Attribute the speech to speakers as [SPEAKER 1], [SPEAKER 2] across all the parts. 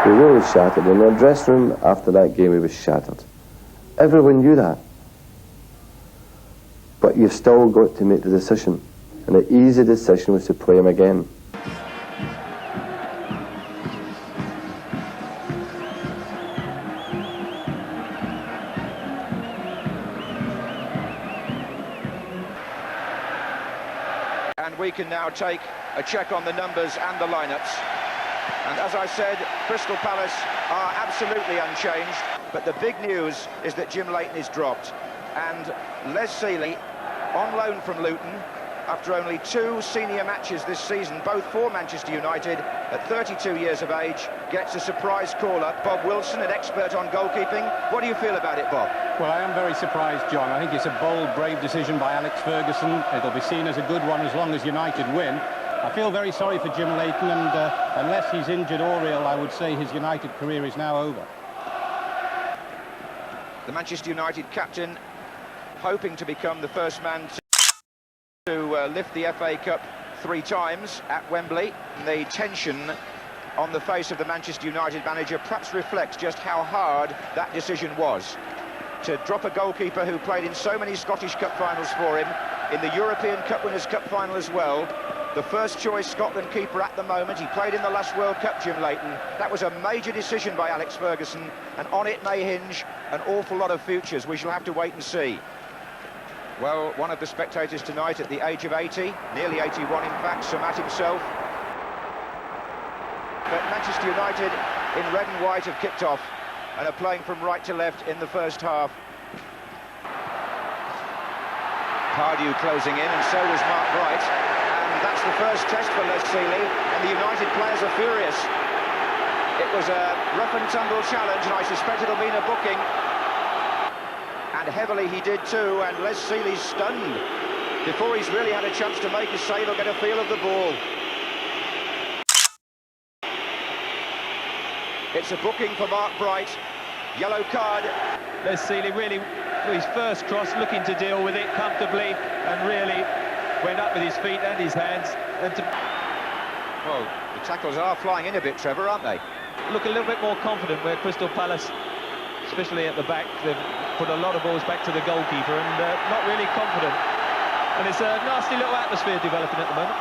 [SPEAKER 1] He was really shattered. In the dressing room after that game, he was shattered. Everyone knew that. But you've still got to make the decision. And the easy decision was to play him again.
[SPEAKER 2] And we can now take a check on the numbers and the lineups. And as I said, Crystal Palace are absolutely unchanged. But the big news is that Jim Leighton is dropped. And Les Sealey, on loan from Luton, after only 2 senior matches this season, both for Manchester United, at 32 years of age, gets a surprise call-up. Bob Wilson, an expert on goalkeeping. What do you feel about it, Bob?
[SPEAKER 3] Well, I am very surprised, John. I think it's a bold, brave decision by Alex Ferguson. It'll be seen as a good one as long as United win. I feel very sorry for Jim Leighton, and unless he's injured or ill, I would say his United career is now over.
[SPEAKER 2] The Manchester United captain hoping to become the first man to lift the FA Cup 3 times at Wembley. The tension on the face of the Manchester United manager perhaps reflects just how hard that decision was. To drop a goalkeeper who played in so many Scottish Cup finals for him, in the European Cup Winners' Cup final as well, the first choice Scotland keeper at the moment. He played in the last World Cup, Jim Leighton. That was a major decision by Alex Ferguson, and on it may hinge an awful lot of futures. We shall have to wait and see. Well, one of the spectators tonight at the age of 80, nearly 81 in fact, Sir Matt himself. But Manchester United in red and white have kicked off and are playing from right to left in the first half. Pardew closing in, and so was Mark Bright. And that's the first test for Les Sealey, and the United players are furious. It was a rough and tumble challenge, and I suspect it'll mean a booking. And heavily he did too, and Les Sealey's stunned before he's really had a chance to make a save or get a feel of the ball. It's a booking for Mark Bright. Yellow card.
[SPEAKER 4] Les Sealey really, his first cross, looking to deal with it comfortably, and really went up with his feet and his hands. And
[SPEAKER 2] well, the tackles are flying in a bit, Trevor, aren't they?
[SPEAKER 4] Look a little bit more confident, where Crystal Palace, especially at the back, they've put a lot of balls back to the goalkeeper, and not really confident. And it's a nasty little atmosphere developing at the moment.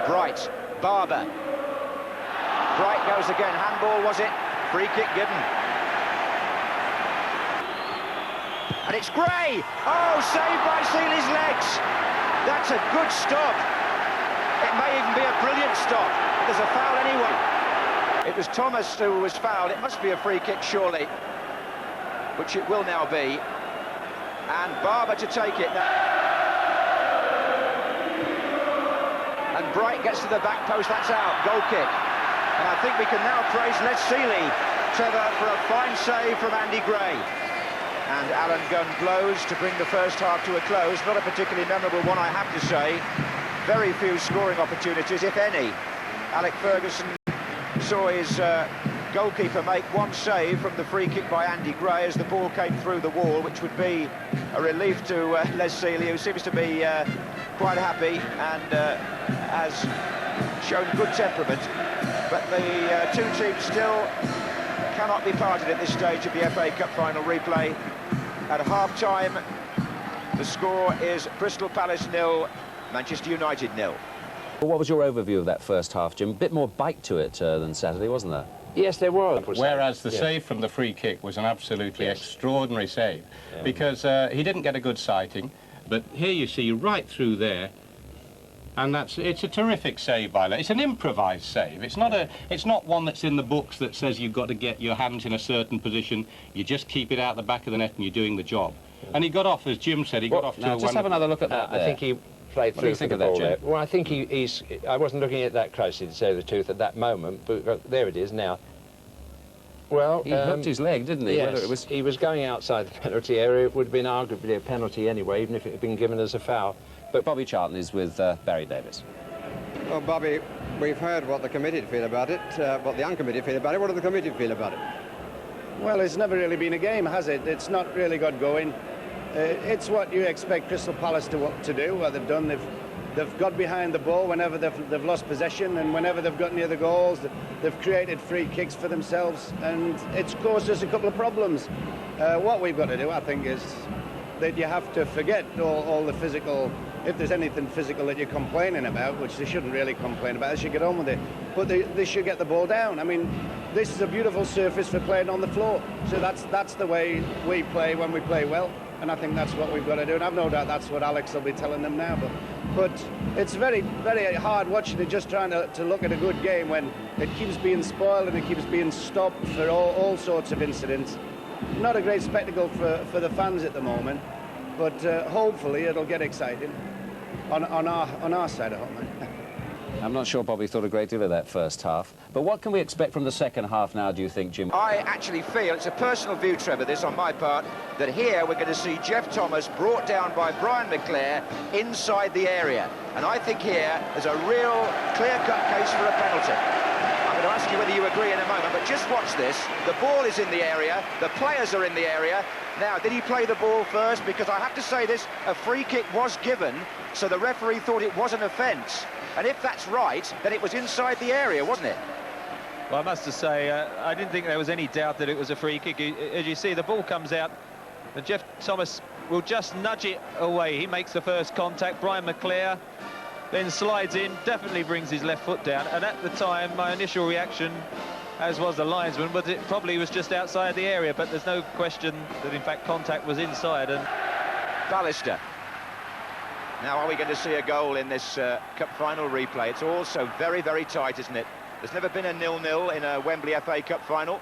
[SPEAKER 2] Bright, Barber. Bright goes again. Handball, was it? Free kick given. And it's Gray! Oh, saved by Sealey's legs! That's a good stop. It may even be a brilliant stop. There's a foul anyway. It was Thomas who was fouled. It must be a free kick, surely, which it will now be. And Barber to take it now. And Bright gets to the back post. That's out. Goal kick. And I think we can now praise Les Sealey, Trevor, for a fine save from Andy Gray. And Alan Gunn blows to bring the first half to a close. Not a particularly memorable one, I have to say. Very few scoring opportunities, if any. Alex Ferguson saw his goalkeeper make one save from the free kick by Andy Gray as the ball came through the wall, which would be a relief to Les Sealey, who seems to be quite happy and has shown good temperament. But the two teams still cannot be parted at this stage of the FA Cup final replay. At half-time, the score is Crystal Palace 0, Manchester United 0.
[SPEAKER 5] What was your overview of that first half, Jim? A bit more bite to it than Saturday, wasn't there?
[SPEAKER 6] Yes, there was.
[SPEAKER 3] Whereas the save from the free kick was an absolutely extraordinary save, because he didn't get a good sighting, but here you see right through there, and it's a terrific save by Leighton. It's an improvised save. It's not one that's in the books that says you've got to get your hands in a certain position. You just keep it out the back of the net and you're doing the job. And he got off, as Jim said, he got off to
[SPEAKER 5] just have another look at that.
[SPEAKER 6] I think he played through for the ball there. Well, I think he's... I wasn't looking at that closely, to say the truth, at that moment, but there it is now. Well,
[SPEAKER 5] he hooked his leg, didn't he?
[SPEAKER 6] Yes, he was going outside the penalty area. It would have been arguably a penalty anyway, even if it had been given as a foul.
[SPEAKER 5] But Bobby Charlton is with Barry Davis.
[SPEAKER 7] Well, Bobby, we've heard what the committee feel about it, what the uncommitted feel about it. What do the committee feel about it?
[SPEAKER 8] Well, it's never really been a game, has it? It's not really got going. It's what you expect Crystal Palace to do, what they've done. They've They've got behind the ball whenever they've lost possession, and whenever they've got near the goals, they've created free kicks for themselves, and it's caused us a couple of problems. What we've got to do, I think, is that you have to forget all the physical. If there's anything physical that you're complaining about, which they shouldn't really complain about, they should get on with it. But they should get the ball down. I mean, this is a beautiful surface for playing on the floor. So that's the way we play when we play well. And I think that's what we've got to do. And I've no doubt that's what Alex will be telling them now. But it's very, very hard watching it, just trying to look at a good game when it keeps being spoiled and it keeps being stopped for all sorts of incidents. Not a great spectacle for the fans at the moment. But hopefully it'll get exciting on our side of it.
[SPEAKER 5] I'm not sure Bobby thought a great deal of that first half. But what can we expect from the second half now, do you think, Jim?
[SPEAKER 2] I actually feel, it's a personal view, Trevor, this on my part, that here we're going to see Jeff Thomas brought down by Brian McClare inside the area. And I think here there's a real clear-cut case for a penalty. I'm going to ask you whether you agree in a moment, but just watch this. The ball is in the area, the players are in the area. Now, did he play the ball first? Because I have to say this, a free kick was given, so the referee thought it was an offence. And if that's right, then it was inside the area, wasn't it?
[SPEAKER 4] Well, I must say, I didn't think there was any doubt that it was a free kick. As you see, the ball comes out, and Jeff Thomas will just nudge it away. He makes the first contact. Brian McClare then slides in, definitely brings his left foot down. And at the time, my initial reaction, as was the linesman, was it probably was just outside the area. But there's no question that, in fact, contact was inside. And
[SPEAKER 2] Ballister. Now, are we going to see a goal in this Cup final replay? It's also very, very tight, isn't it? There's never been a 0-0 in a Wembley FA Cup final,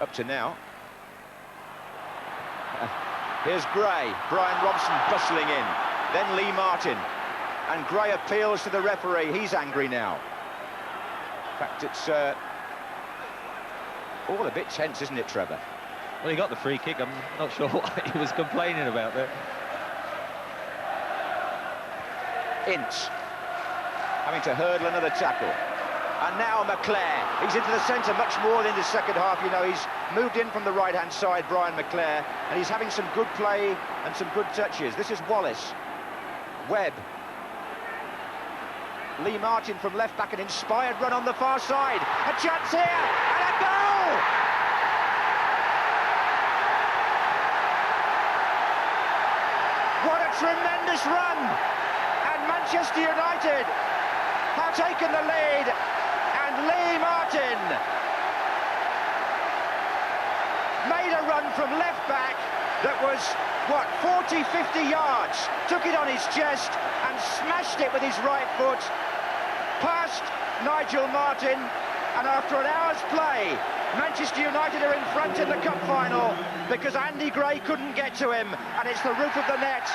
[SPEAKER 2] up to now. Here's Gray, Brian Robson bustling in, then Lee Martin. And Gray appeals to the referee, he's angry now. In fact, it's all a bit tense, isn't it, Trevor?
[SPEAKER 4] well, he got the free kick. I'm not sure what he was complaining about there.
[SPEAKER 2] Ince having to hurdle another tackle, and now McClare, he's into the centre much more than the second half. You know, he's moved in from the right hand side, Brian McClare, and he's having some good play and some good touches. This is Wallace, Webb, Lee Martin from left back, an inspired run on the far side, a chance here and a goal. What a tremendous run, and Manchester United have taken the lead, and Lee Martin made a run from left back that was, what, 40, 50 yards, took it on his chest and smashed it with his right foot past Nigel Martin, and after an hour's play, Manchester United are in front in the cup final because Andy Gray couldn't get to him, and it's the roof of the net.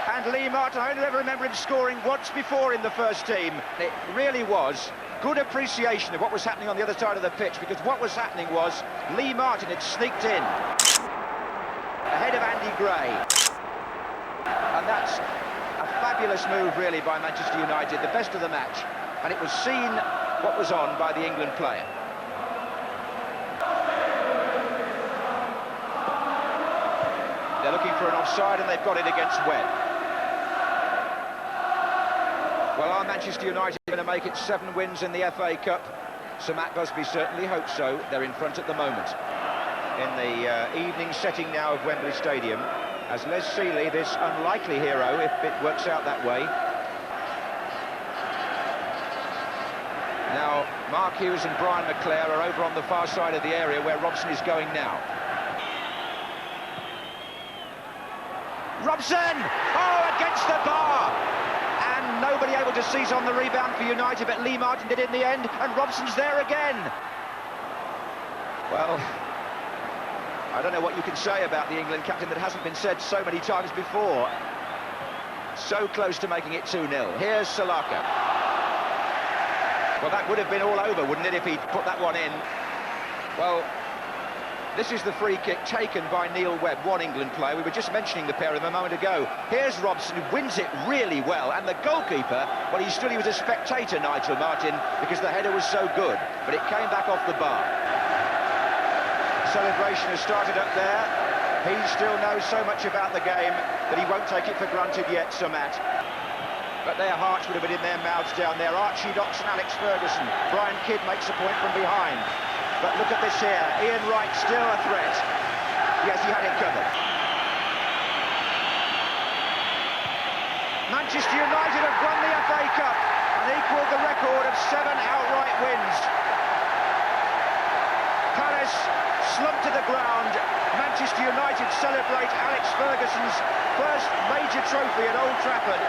[SPEAKER 2] And Lee Martin, I only ever remember him scoring once before in the first team. It really was good appreciation of what was happening on the other side of the pitch, because what was happening was Lee Martin had sneaked in ahead of Andy Gray. And that's a fabulous move, really, by Manchester United, the best of the match. And it was seen what was on by the England player. They're looking for an offside, and they've got it against Webb. Well, are Manchester United going to make it 7 wins in the FA Cup? Sir Matt Busby certainly hopes so. They're in front at the moment. In the evening setting now of Wembley Stadium, as Les Seeley, this unlikely hero, if it works out that way. Now, Mark Hughes and Brian McClare are over on the far side of the area where Robson is going now. Robson! Oh, against the bar! And nobody able to seize on the rebound for United, but Lee Martin did in the end, and Robson's there again. Well, I don't know what you can say about the England captain that hasn't been said so many times before. So close to making it 2-0. Here's Salaka. Well, that would have been all over, wouldn't it, if he'd put that one in? Well, this is the free kick taken by Neil Webb, one England player. We were just mentioning the pair of them a moment ago. Here's Robson, who wins it really well, and the goalkeeper, well, he was a spectator, Nigel Martin, because the header was so good, but it came back off the bar. Celebration has started up there. He still knows so much about the game that he won't take it for granted yet, Sir Matt. but their hearts would have been in their mouths down there. Archie Docks and Alex Ferguson. Brian Kidd makes a point from behind. But look at this here. Ian Wright still a threat. Yes, he had it covered. Manchester United have won the FA Cup and equalled the record of 7 outright wins. Palace slumped to the ground. Manchester United celebrate Alex Ferguson's first major trophy at Old Trafford,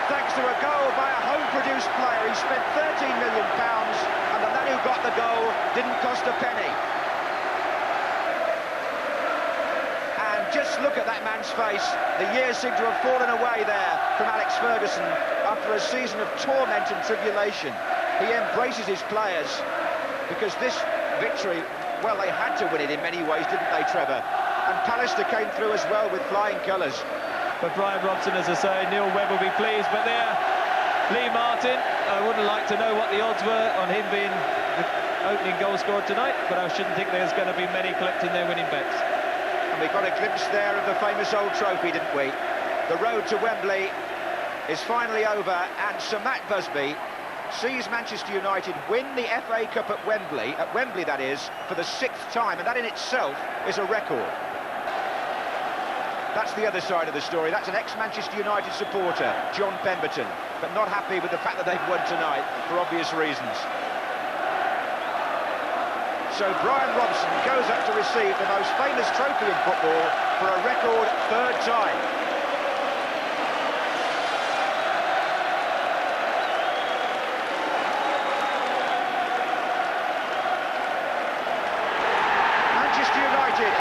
[SPEAKER 2] thanks to a goal by a home-produced player. He spent £13 million, and the lad who got the goal didn't cost a penny. And just look at that man's face. The years seem to have fallen away there from Alex Ferguson after a season of torment and tribulation. He embraces his players, because this victory, well, they had to win it in many ways, didn't they, Trevor? And Pallister came through as well with flying colours.
[SPEAKER 4] But Brian Robson, as I say, Neil Webb will be pleased. But there, Lee Martin, I wouldn't like to know what the odds were on him being the opening goal scorer tonight, but I shouldn't think there's going to be many collecting their winning bets.
[SPEAKER 2] And we got a glimpse there of the famous old trophy, didn't we? The road to Wembley is finally over, and Sir Matt Busby sees Manchester United win the FA Cup at Wembley that is, for the 6th time, and that in itself is a record. That's the other side of the story. That's an ex-Manchester United supporter, John Pemberton, but not happy with the fact that they've won tonight, for obvious reasons. So Brian Robson goes up to receive the most famous trophy in football for a record 3rd time. Manchester United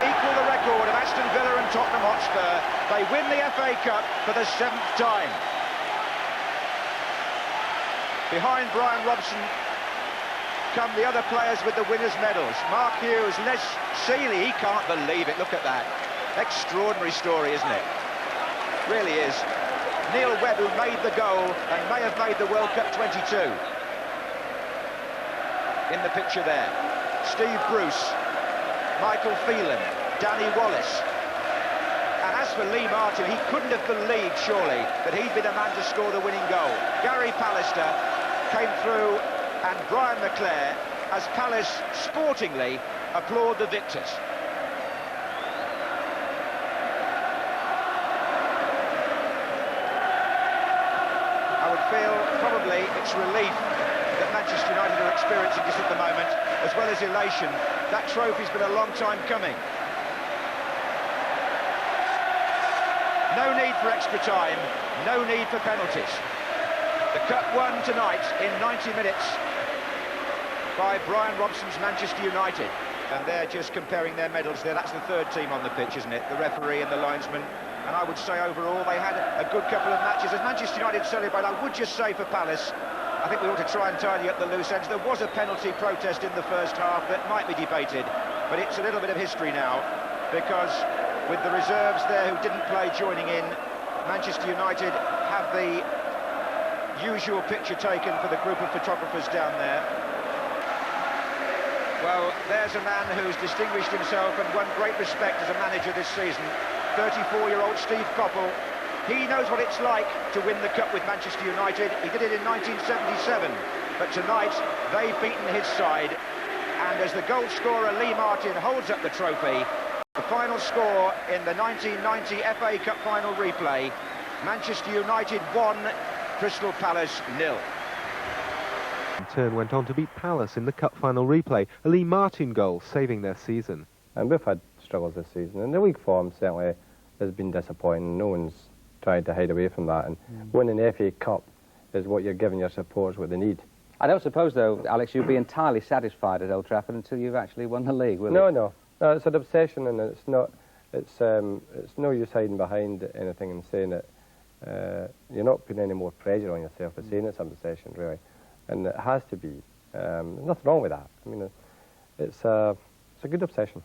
[SPEAKER 2] equal the record of Aston Villa and Tottenham Hotspur. They win the FA Cup for the 7th time. Behind Brian Robson come the other players with the winners' medals. Mark Hughes, Les Sealey, he can't believe it. Look at that. Extraordinary story, isn't it? Really is. Neil Webb, who made the goal and may have made the World Cup 22. In the picture there. Steve Bruce, Michael Phelan, Danny Wallace. And as for Lee Martin, he couldn't have believed, surely, that he'd be the man to score the winning goal. Gary Pallister came through, and Brian McClare, as Palace sportingly applaud the victors. I would feel probably it's relief that Manchester United are experiencing this at the moment, as well as elation. That trophy's been a long time coming. No need for extra time, no need for penalties. The Cup won tonight in 90 minutes by Brian Robson's Manchester United. And they're just comparing their medals there. That's the 3rd team on the pitch, isn't it? The referee and the linesman. And I would say overall they had a good couple of matches. As Manchester United celebrate, I would just say for Palace, I think we ought to try and tidy up the loose ends. There was a penalty protest in the first half that might be debated, but it's a little bit of history now, because with the reserves there who didn't play joining in, Manchester United have the usual picture taken for the group of photographers down there. Well, there's a man who's distinguished himself and won great respect as a manager this season, 34-year-old Steve Coppell. He knows what it's like to win the Cup with Manchester United. He did it in 1977, but tonight they've beaten his side. And as the goal scorer Lee Martin holds up the trophy, the final score in the 1990 FA Cup final replay, Manchester United 1, Crystal Palace 0.
[SPEAKER 9] In turn went on to beat Palace in the Cup final replay, a Lee Martin goal saving their season.
[SPEAKER 10] And we've had struggles this season, and the weak form certainly has been disappointing. No one's tried to hide away from that, and winning the FA Cup is what you're giving your supporters what they need.
[SPEAKER 5] I don't suppose, though, Alex, you'll be entirely satisfied at Old Trafford until you've actually won the league, will you?
[SPEAKER 10] No, it's an obsession, and it's not. It's no use hiding behind anything and saying that you're not putting any more pressure on yourself for saying it's an obsession, really, and it has to be. There's nothing wrong with that. I mean, it's a good obsession.